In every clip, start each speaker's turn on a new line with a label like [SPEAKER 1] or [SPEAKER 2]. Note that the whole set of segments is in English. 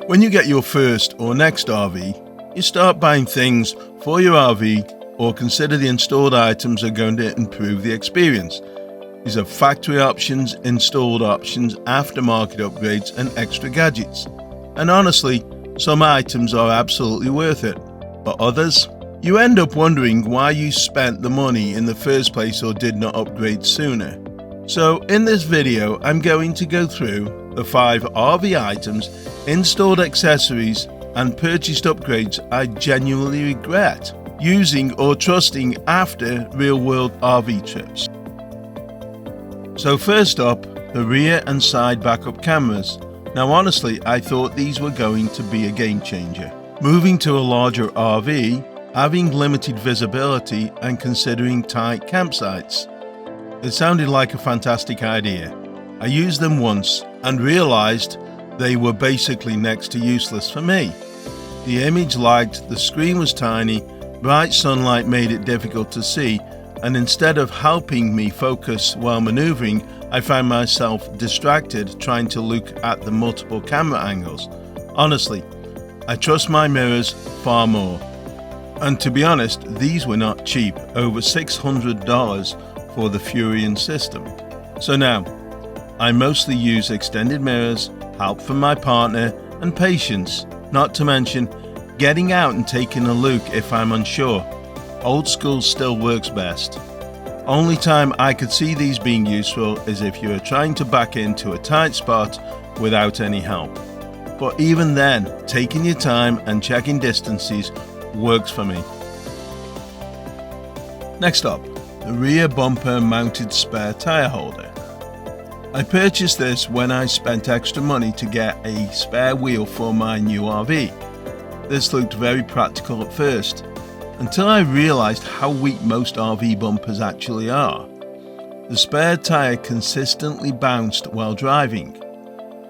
[SPEAKER 1] When you get your first or next RV, you start buying things for your RV or consider the installed items are going to improve the experience. These are factory options, installed options, aftermarket upgrades and extra gadgets. And honestly, some items are absolutely worth it, but others, you end up wondering why you spent the money in the first place or did not upgrade sooner. So in this video, I'm going to go through the 5 RV items, installed accessories and purchased upgrades I genuinely regret using or trusting after real-world RV trips. So first up, the rear and side backup cameras. Now honestly, I thought these were going to be a game changer. Moving to a larger RV, having limited visibility and considering tight campsites. It sounded like a fantastic idea. I used them once and realized they were basically next to useless for me. The image lagged, the screen was tiny, bright sunlight made it difficult to see, and instead of helping me focus while maneuvering, I found myself distracted trying to look at the multiple camera angles. Honestly, I trust my mirrors far more. And to be honest, these were not cheap, over $600 for the Furion system. So now, I mostly use extended mirrors, help from my partner, and patience, not to mention getting out and taking a look if I'm unsure. Old school still works best. Only time I could see these being useful is if you are trying to back into a tight spot without any help. But even then, taking your time and checking distances works for me. Next up, the rear bumper mounted spare tire holder. I purchased this when I spent extra money to get a spare wheel for my new RV. This looked very practical at first, until I realized how weak most RV bumpers actually are. The spare tire consistently bounced while driving.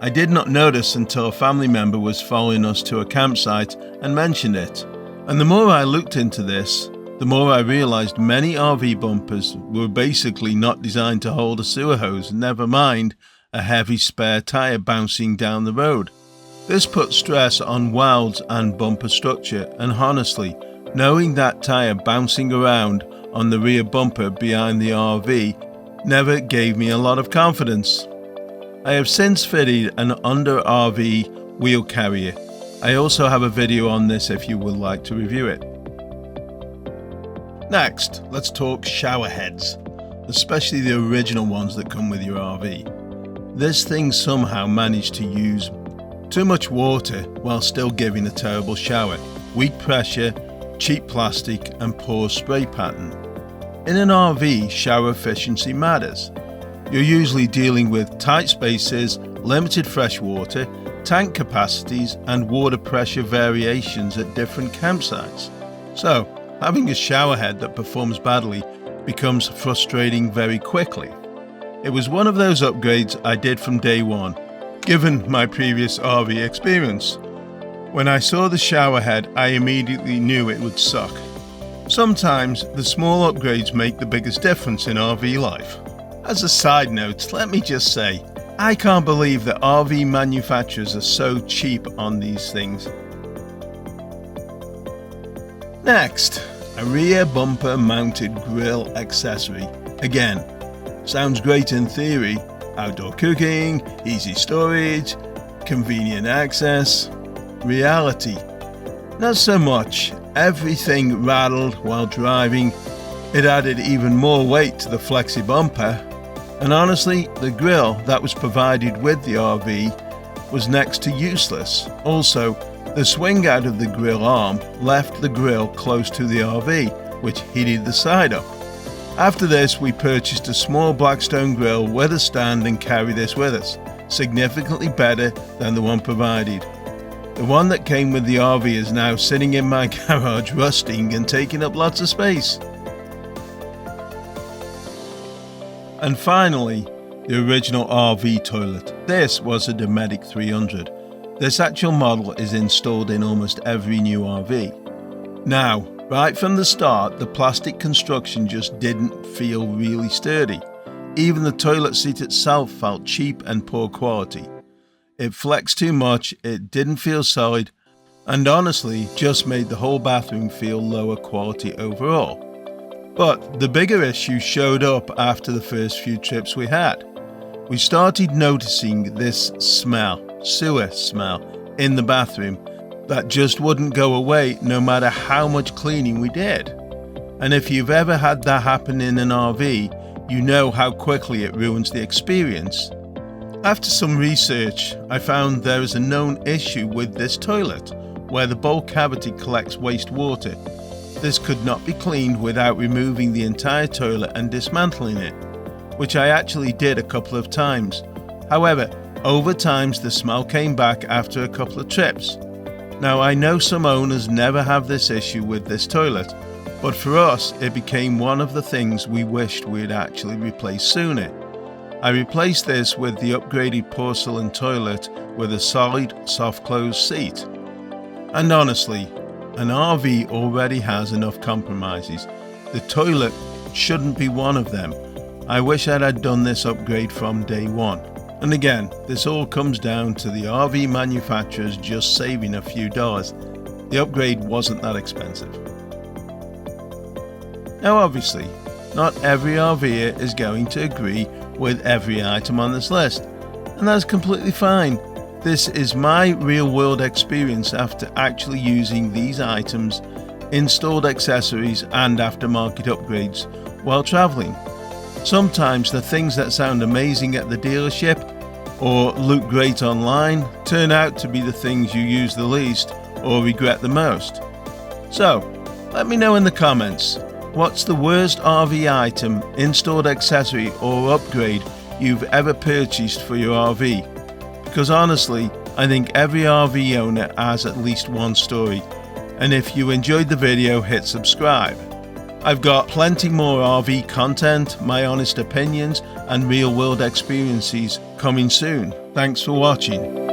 [SPEAKER 1] I did not notice until a family member was following us to a campsite and mentioned it. And the more I looked into this, the more I realized many RV bumpers were basically not designed to hold a sewer hose, never mind a heavy spare tire bouncing down the road. This put stress on welds and bumper structure, and honestly, knowing that tire bouncing around on the rear bumper behind the RV never gave me a lot of confidence. I have since fitted an under RV wheel carrier. I also have a video on this if you would like to review it. Next, let's talk shower heads, especially the original ones that come with your RV. This thing somehow managed to use too much water while still giving a terrible shower. Weak pressure, cheap plastic and poor spray pattern. In an RV, shower efficiency matters. You're usually dealing with tight spaces, limited fresh water, tank capacities and water pressure variations at different campsites. So, having a shower head that performs badly becomes frustrating very quickly. It was one of those upgrades I did from day one, given my previous RV experience. When I saw the shower head, I immediately knew it would suck. Sometimes the small upgrades make the biggest difference in RV life. As a side note, let me just say, I can't believe that RV manufacturers are so cheap on these things. Next, a rear bumper mounted grill accessory. Again, sounds great in theory. Outdoor cooking, easy storage, convenient access. Reality, not so much. Everything rattled while driving. It added even more weight to the flexi bumper. And honestly, the grill that was provided with the RV was next to useless. Also, the swing out of the grill arm left the grill close to the RV, which heated the side up. After this, we purchased a small Blackstone grill with a stand and carry this with us, significantly better than the one provided. The one that came with the RV is now sitting in my garage rusting and taking up lots of space. And finally, the original RV toilet. This was a Dometic 300. This actual model is installed in almost every new RV. Now, right from the start, the plastic construction just didn't feel really sturdy. Even the toilet seat itself felt cheap and poor quality. It flexed too much, it didn't feel solid, and honestly just made the whole bathroom feel lower quality overall. But the bigger issue showed up after the first few trips we had. We started noticing this smell, sewer smell, in the bathroom that just wouldn't go away no matter how much cleaning we did. And if you've ever had that happen in an RV, you know how quickly it ruins the experience. After some research, I found there is a known issue with this toilet, where the bowl cavity collects wastewater. This could not be cleaned without removing the entire toilet and dismantling it, which I actually did a couple of times. However, over time the smell came back after a couple of trips. Now I know some owners never have this issue with this toilet, but for us it became one of the things we wished we'd actually replaced sooner. I replaced this with the upgraded porcelain toilet with a solid, soft close seat. And honestly, an RV already has enough compromises. The toilet shouldn't be one of them. I wish I'd had done this upgrade from day one. And again, this all comes down to the RV manufacturers just saving a few dollars. The upgrade wasn't that expensive. Now obviously, not every RVer is going to agree with every item on this list, and that's completely fine. This is my real-world experience after actually using these items, installed accessories and aftermarket upgrades while traveling. Sometimes the things that sound amazing at the dealership or look great online turn out to be the things you use the least or regret the most. So, let me know in the comments, what's the worst RV item, installed accessory or upgrade you've ever purchased for your RV? Because honestly, I think every RV owner has at least one story. And if you enjoyed the video, hit subscribe. I've got plenty more RV content, my honest opinions, and real-world experiences coming soon. Thanks for watching.